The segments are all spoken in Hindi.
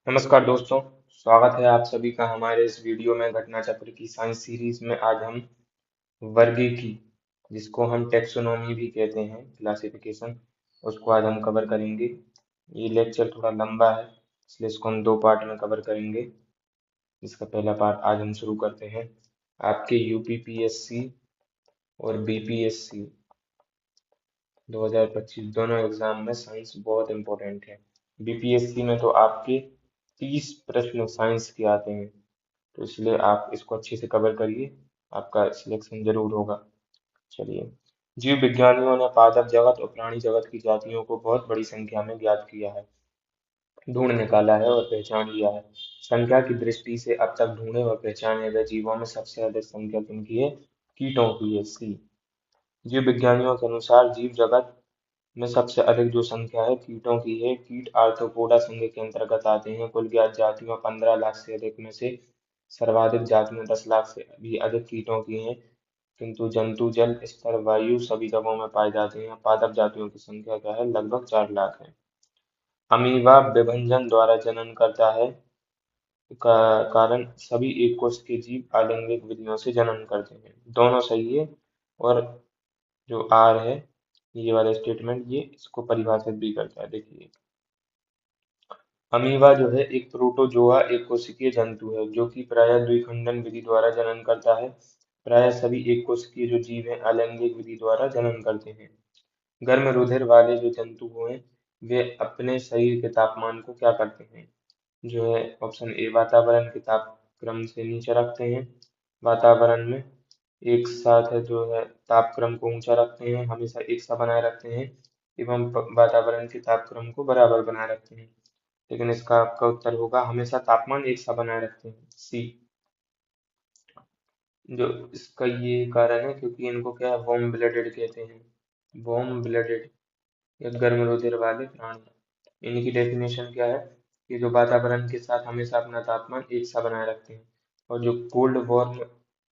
नमस्कार दोस्तों, स्वागत है आप सभी का हमारे इस वीडियो में घटना चक्र की साइंस सीरीज में। आज हम वर्गीकी, जिसको हम टेक्सोनॉमी भी कहते हैं, क्लासिफिकेशन, उसको आज हम कवर करेंगे। ये लेक्चर थोड़ा लंबा है, इसलिए इसको हम दो पार्ट में कवर करेंगे। इसका पहला पार्ट आज हम शुरू करते हैं। आपके यूपीपीएससी और बीपीएससी 2025 दोनों एग्जाम में साइंस बहुत इंपॉर्टेंट है। बीपीएससी में तो आपके 30 प्रश्न साइंस के आते हैं, तो इसलिए आप इसको अच्छे से कवर करिए, आपका सिलेक्शन जरूर होगा। चलिए, जीव विज्ञानियों ने पादप जगत और प्राणी जगत की जातियों को बहुत बड़ी संख्या में ज्ञात किया है, ढूंढ निकाला है और पहचान लिया है। संख्या की दृष्टि से अब तक ढूंढे और पहचाने गए जीवों में सबसे अधिक संख्या किनकी है? कीटों की है, सी। जीव विज्ञानियों के अनुसार जीव जगत में सबसे अधिक जो संख्या है कीटों की है। कीट आर्थ्रोपोडा संघ के अंतर्गत आते हैं। कुल ज्ञात जातियों 15 लाख से अधिक में से सर्वाधिक जातियां 10 लाख से भी अधिक कीटों की हैं, किंतु जंतु, जल, स्थल, वायु सभी जगहों में पाए जाते हैं। पादप जातियों की संख्या क्या है? लगभग 4 लाख है। अमीबा विभंजन द्वारा जनन करता है, कारण सभी एक कोष के जीव अलैंगिक विधियों से जनन करते हैं। दोनों सही है। और जो आर है, ये वाला स्टेटमेंट, ये इसको परिभाषित भी करता है। देखिए, अमीबा जो है एक प्रोटोजोआ, एक कोशिकीय जंतु है जो कि प्रायः द्विखंडन विधि द्वारा जनन करता है। प्रायः सभी एक कोशिकीय जो जीव हैं अलैंगिक विधि द्वारा जनन करते हैं। गर्म रुधिर वाले जो जंतु हैं, वे अपने शरीर के तापमान को क्या करते हैं? जो है ऑप्शन ए, वातावरण के तापक्रम से नीचे रखते हैं। वातावरण में एक साथ है जो है तापक्रम को ऊंचा रखते हैं, हमेशा एक सा बनाए रखते हैं, एवं वातावरण के तापक्रम को बराबर बनाए रखते हैं। लेकिन इसका आपका उत्तर होगा हमेशा तापमान एक सा बनाए रखते हैं, सी। जो इसका ये कारण है क्योंकि इनको क्या है, वार्म ब्लडेड कहते हैं। वार्म ब्लडेड या गर्म रुधिर वाले प्राणी। इनकी डेफिनेशन क्या है कि जो वातावरण के साथ हमेशा अपना तापमान एक सा बनाए रखते हैं। और जो कोल्ड वार्म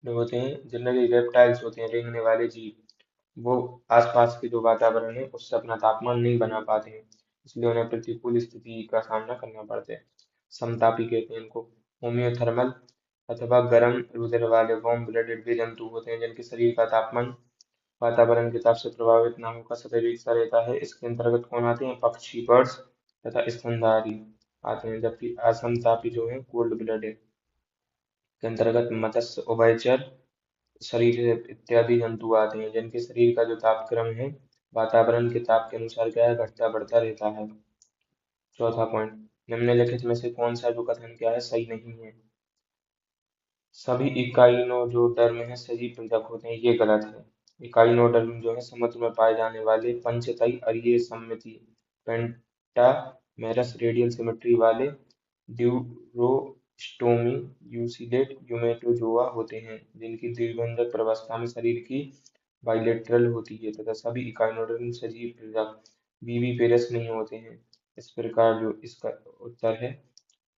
जो होते हैं, जनरली रेप्टाइल्स होते हैं, रेंगने वाले जीव, वो आसपास के जो वातावरण है उससे अपना तापमान नहीं बना पाते हैं, इसलिए उन्हें प्रतिकूल स्थिति का सामना करना पड़ता है। समतापी कहते हैं इनको। होम्योथर्मल अथवा गर्म रुधिर वाले वार्म ब्लडेड वे जंतु होते हैं जिनके शरीर का तापमान वातावरण के ताप से प्रभावित न होकर सदैव एक सा रहता है। इसके अंतर्गत कौन आते हैं? पक्षी, बर्ड्स तथा स्तनधारी आते हैं। जबकि असमतापी जो है, कोल्ड ब्लडेड, के अंतर्गत मत्स्य, उभयचर, सरीसृप इत्यादि जंतु आते हैं जिनके शरीर का जो तापक्रम है वातावरण के ताप के अनुसार क्या है, घटता बढ़ता रहता है। चौथा पॉइंट, निम्नलिखित में से कौन सा जो कथन क्या है, सही नहीं है? सभी इकाइनोडर्म है सजीव पृथक होते हैं, ये गलत है। इकाइनोडर्म जो है समुद्र में पाए जाने वाले पंचतई अरीय सममितीय पेंटामेरस रेडियल सिमेट्री वाले ड्यूरोस्टोमी यूसिडेट यूमेटोजोआ होते हैं, जिनकी द्विभंजक प्रवस्था में शरीर की बाइलेटरल होती है, तथा सभी इकाइनोडर्म सजीव पृथक विविपेरस नहीं होते हैं। इस प्रकार जो इसका उत्तर है,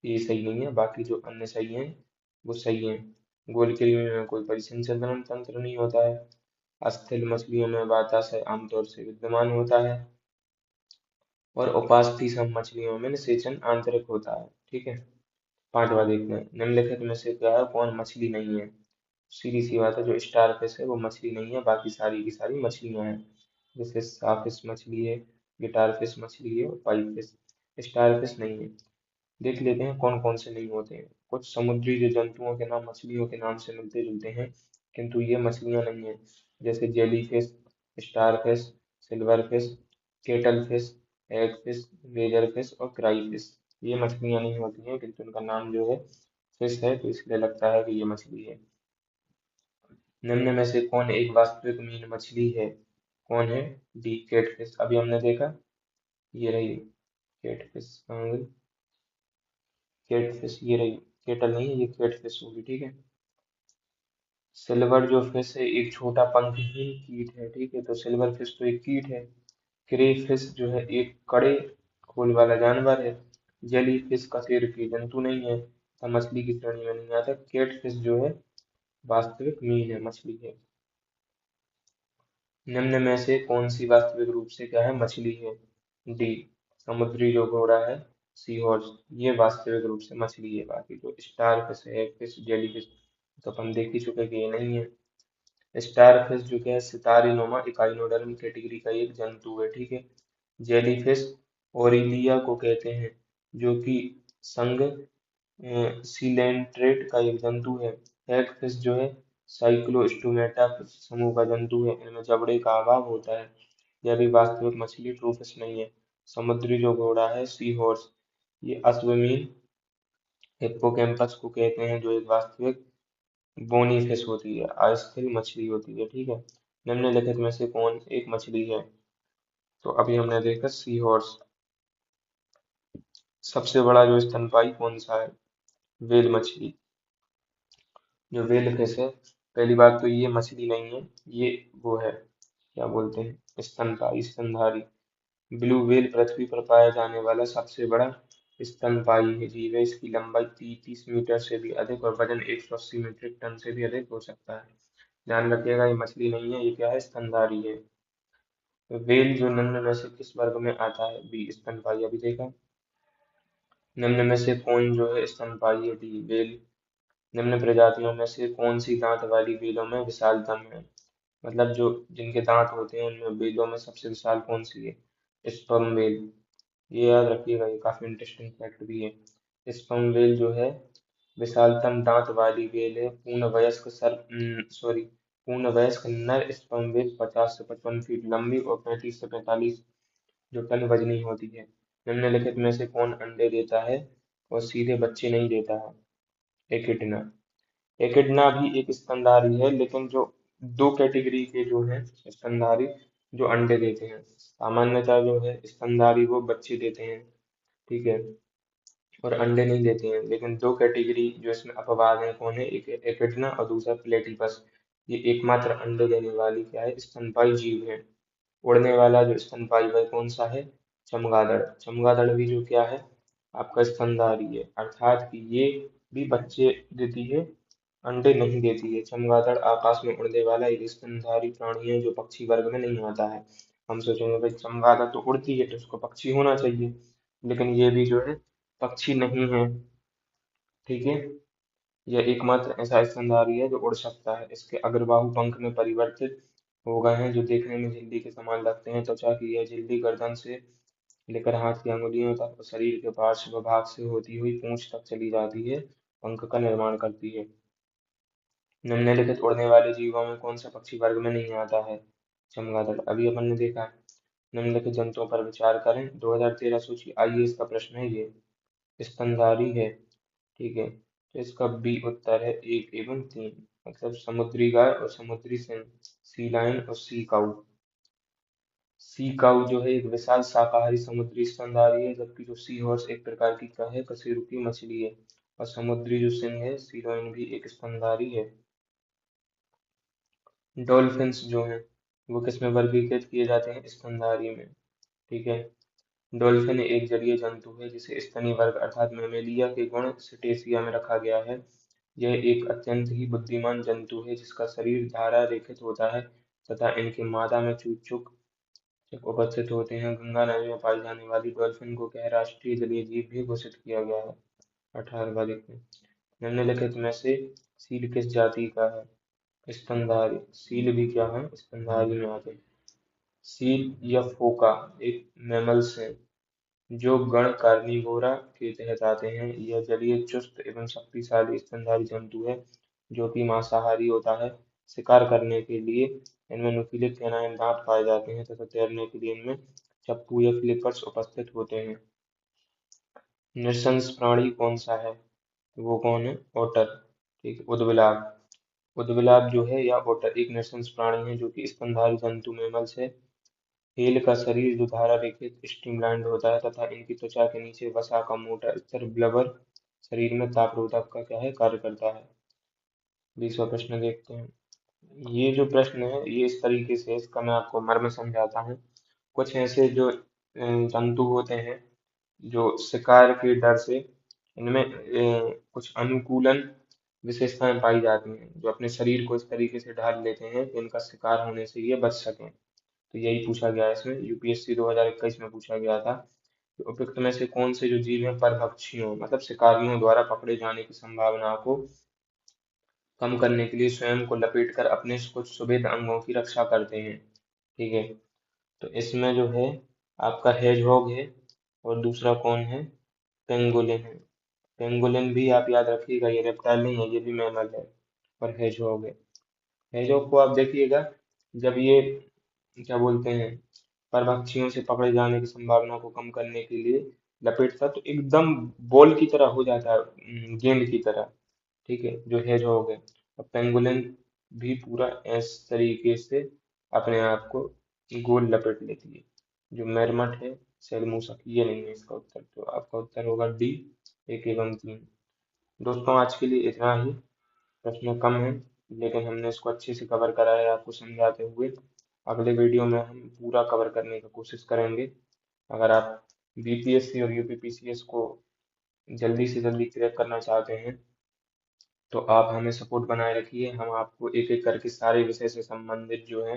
ये सही नहीं है। बाकी जो अन्य सही हैं वो सही हैं। गोलकृमि में कोई परिसंचरण तंत्र नहीं होता है। अस्थिल मछलियों में वाताशय आमतौर से विद्यमान होता है। और उपास्थि मछलियों में निषेचन आंतरिक होता है। ठीक है। पांचवा देखते हैं, निम्नलिखित में से क्या है, कौन मछली नहीं है? सीधी सी बात है, जो स्टारफिश है वो मछली नहीं है, बाकी सारी की सारी मछलियां हैं। जैसे साफिश मछली है, गिटारफिश मछली है और पाइपफिश। स्टारफिश नहीं है। देख लेते हैं कौन कौन से नहीं होते हैं। कुछ समुद्री जो जंतुओं के नाम मछलियों के नाम से मिलते जुलते हैं, किंतु ये मछलियां नहीं है। जैसे जेलीफिश, स्टारफिश, सिल्वरफिश, केटलफिश, एगफिश, लेजरफिश और क्राइफिश, ये मछलियां नहीं होती हैं, किंतु इनका नाम जो है फिश है, तो इसलिए लगता है कि ये मछली है। निम्न में से कौन एक वास्तविक मीन मछली है? कौन है? D, catfish. अभी हमने देखा, ये रही केटफिश। केटफिश ये रही, केटल नहीं है, ये केटफिश होगी। ठीक है। सिल्वर जो फिश है एक छोटा पंखहीन कीट है। ठीक है, तो सिल्वर फिश तो एक कीट है। क्रे फिश जो है एक कड़े खोल वाला जानवर है। जेली फिश कशेरुकी जंतु नहीं है, तो मछली की श्रेणी में नहीं आता। केट फिश जो है वास्तविक मीन है, मछली है। निम्न में से कौन सी वास्तविक रूप से क्या है, मछली है? डी, समुद्री जो घोड़ा है सी हॉर्स, ये वास्तविक रूप से मछली है। बाकी जो स्टार फिश है, फिश, जेली फिश, तो अपन देख ही चुके कि ये नहीं है। स्टार फिश जो क्या है, सितारे नुमा इकाइनोडर्म कैटेगरी का एक जंतु है, ठीक है। जेली फिश ओरिलिया को कहते हैं, जो कि संघ सीलेंट्रेट का एक जंतु है। हैग फिश जो है साइक्लोस्टोमेटा समूह का जंतु है, इनमें जबड़े का अभाव होता है। यह भी वास्तविक मछली ट्रू फिश नहीं है। समुद्री जो घोड़ा है सी हॉर्स, ये अश्वमीन हिप्पोकैम्पस को कहते हैं, जो एक वास्तविक बोनी फिश होती है, अस्थिर मछली होती है, ठीक है। निम्नलिखित में से कौन एक मछली है? तो अभी हमने देखा सी हॉर्स। सबसे बड़ा जो स्तनपायी कौन सा है? व्हेल मछली। जो व्हेल फिश है, पहली बात तो ये मछली नहीं है, ये वो है, क्या बोलते हैं, स्तनपायी, स्तनधारी। ब्लू व्हेल पृथ्वी पर पाया जाने वाला सबसे बड़ा स्तनपायी है जीव है। इसकी लंबाई 30 मीटर से भी अधिक और वजन 180 मीट्रिक टन से भी अधिक हो सकता है। ध्यान रखिएगा, ये मछली नहीं है, ये क्या है, स्तनधारी है। व्हेल जो निम्न में से किस वर्ग में आता है? बी स्तनपायी, अभी देखा। निम्न में से कौन जो है स्तनपायी है? D whale. निम्न प्रजातियों में से कौन सी दांत वाली व्हेलों में विशालतम है? मतलब जो जिनके दांत होते हैं उनमें व्हेलों में सबसे विशाल कौन सी है? Sperm whale. ये याद रखिएगा, ये काफी इंटरेस्टिंग फैक्ट भी है। स्पर्म व्हेल जो है विशालतम दांत वाली व्हेल है। पूर्ण वयस्क नर स्पर्म व्हेल 50 से 55 फीट लंबी और 35 से 45 जो टन वजनी होती है। निम्नलिखित में से कौन अंडे देता है और सीधे बच्चे नहीं देता है? एकिडना। एकिडना भी एक स्तनधारी है, लेकिन जो दो कैटेगरी के जो है स्तनधारी जो अंडे देते हैं। सामान्यतः जो है स्तनधारी वो बच्चे देते हैं, ठीक है, और अंडे नहीं देते हैं। लेकिन दो कैटेगरी जो इसमें अपवाद हैं, कौन है? एक एकिडना और दूसरा प्लेटिपस। ये एकमात्र अंडे देने वाली क्या है, स्तनपायी जीव है। उड़ने वाला जो स्तनपायी वह कौन सा है? चमगादड़। चमगादड़ भी जो क्या है, आपका स्तनधारी है, अर्थात कि ये भी बच्चे देती है, अंडे नहीं देती है। चमगादड़ आकाश में उड़ने वाला एक स्तनधारी प्राणी है, जो पक्षी वर्ग में नहीं आता है। हम सोचेंगे भाई चमगादड़ तो उड़ती है तो उसको पक्षी होना चाहिए, लेकिन ये भी जो है पक्षी नहीं है, ठीक है। यह एकमात्र ऐसा स्तनधारी है जो उड़ सकता है। इसके अग्रबाहु पंख में परिवर्तित हो गए हैं, जो देखने में झिल्ली के समान लगते हैं। त्वचा की यह झिल्ली गर्दन से लेकर हाथ की अंगुलियों तक और शरीर के पार्श्व भाग से होती हुई पूंछ तक चली जाती है, पंख का निर्माण करती है। निम्नलिखित उड़ने वाले जीवों में कौन सा पक्षी वर्ग में नहीं आता है? चमगादड़, अभी अपन ने देखा है। निम्नलिखित जंतुओं पर विचार करें। 2013 सूची आईएएस का प्रश्न है ये। स्तनधारी है, ठीक है, तो इसका बी उत्तर है 1 एवं 3, मतलब समुद्री गाय और समुद्री सिंह, सी लायन और सी काऊ। सी काऊ जो है एक विशाल शाकाहारी समुद्री स्तनधारी है, जबकि जो सी हॉर्स एक प्रकार की क्या है, कशेरुकी मछली है। और समुद्री जो सिंह है, सी लायन, भी एक स्तनधारी है। डॉल्फिन्स जो हैं वो किसमें वर्गीकृत किए जाते हैं? स्तनधारी में, ठीक है। डॉल्फिन एक जलीय जंतु है जिसे स्तनी वर्ग अर्थात मेमेलिया के गण सिटेशिया में रखा गया है। यह एक अत्यंत ही बुद्धिमान जंतु है, जिसका शरीर धारा रेखित होता है तथा इनके मादा में चूचक जब उपस्थित होते हैं। गंगा नदी में पाई जाने वाली डॉल्फिन को क्या राष्ट्रीय जलीय जीव भी घोषित किया गया है 18वां में। निम्नलिखित में से सील किस जाति का है? स्तनधारी। सील भी क्या है, स्तनधारी में आते हैं। सील या फोका एक मैमल्स है जो गण कार्निवोरा के तहत आते हैं। यह जलीय चुस्त एवं शक्तिशाली स्तनधारी जंतु है, जो कि मांसाहारी होता है। शिकार करने के लिए इनमें नुकीले कैनाइन दांत पाए जाते हैं तथा तैरने के लिए इनमें चप्पू या फ्लिपर्स उपस्थित होते हैं। नृशंस प्राणी कौन सा है? वो कौन है? ओटर, ठीक है। उदबिलाव। उदबिलाव जो है या ओटर एक नृशंस प्राणी है जो कि स्तनधारी जंतु मैमल्स है। हेल का शरीर जो धारा रेखित स्ट्रीमलाइन्ड होता है तथा इनकी त्वचा के नीचे वसा का मोटा स्तर ब्लबर शरीर में तापरोधक का क्या है, कार्य करता है। 20वां प्रश्न देखते हैं। ये जो प्रश्न है ये इस तरीके से है, इसका मैं आपको मर्म समझाता हूँ। कुछ ऐसे जो जंतु होते हैं जो शिकार के डर से इनमें कुछ अनुकूलन विशेषताएं पाई जाती हैं, जो अपने शरीर को इस तरीके से ढाल लेते हैं कि इनका शिकार होने से ये बच सकें। तो यही पूछा गया है इसमें, यूपीएससी 2021 में पूछा गया था। उपयुक्त में से कौन से जो जीव हैं परभक्षियों मतलब शिकारियों द्वारा पकड़े जाने की संभावना को कम करने के लिए स्वयं को लपेटकर अपने कुछ सुभेद अंगों की रक्षा करते हैं। ठीक है, तो इसमें जो है आपका हेजहॉग है और दूसरा कौन है, पेंगोलिन है। पेंगोलिन भी आप याद रखिएगा, ये रेप्टाइल नहीं है, ये भी मैमल है, पर हेजहॉग है। हेजहॉग को आप देखिएगा, जब ये क्या बोलते हैं परभक्षियों से पकड़े जाने की संभावना को कम करने के लिए लपेटता तो एकदम बॉल की तरह हो जाता है, गेंद की तरह। ठीक है, जो हेजहॉग है। और पेंगुलिन भी पूरा इस तरीके से अपने आप को गोल लपेट लेती है। जो मैरमट है, सैलमूसा, ये नहीं है इसका उत्तर, तो आपका उत्तर होगा डी, 1 एवं 3। दोस्तों आज के लिए इतना ही। प्रश्न कम है लेकिन हमने इसको अच्छे से कवर करा है आपको समझाते हुए। अगले वीडियो में हम पूरा कवर करने की कोशिश करेंगे। अगर आप बीपीएससी और यूपीपीसीएस को जल्दी से जल्दी क्रैक करना चाहते हैं तो आप हमें सपोर्ट बनाए रखिए। हम आपको एक एक करके सारे विषय से संबंधित जो है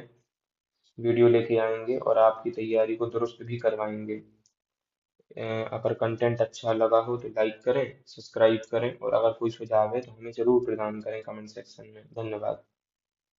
वीडियो लेके आएंगे और आपकी तैयारी को दुरुस्त भी करवाएंगे। अगर कंटेंट अच्छा लगा हो तो लाइक करें, सब्सक्राइब करें और अगर कोई सुझाव है तो हमें जरूर प्रदान करें कमेंट सेक्शन में। धन्यवाद।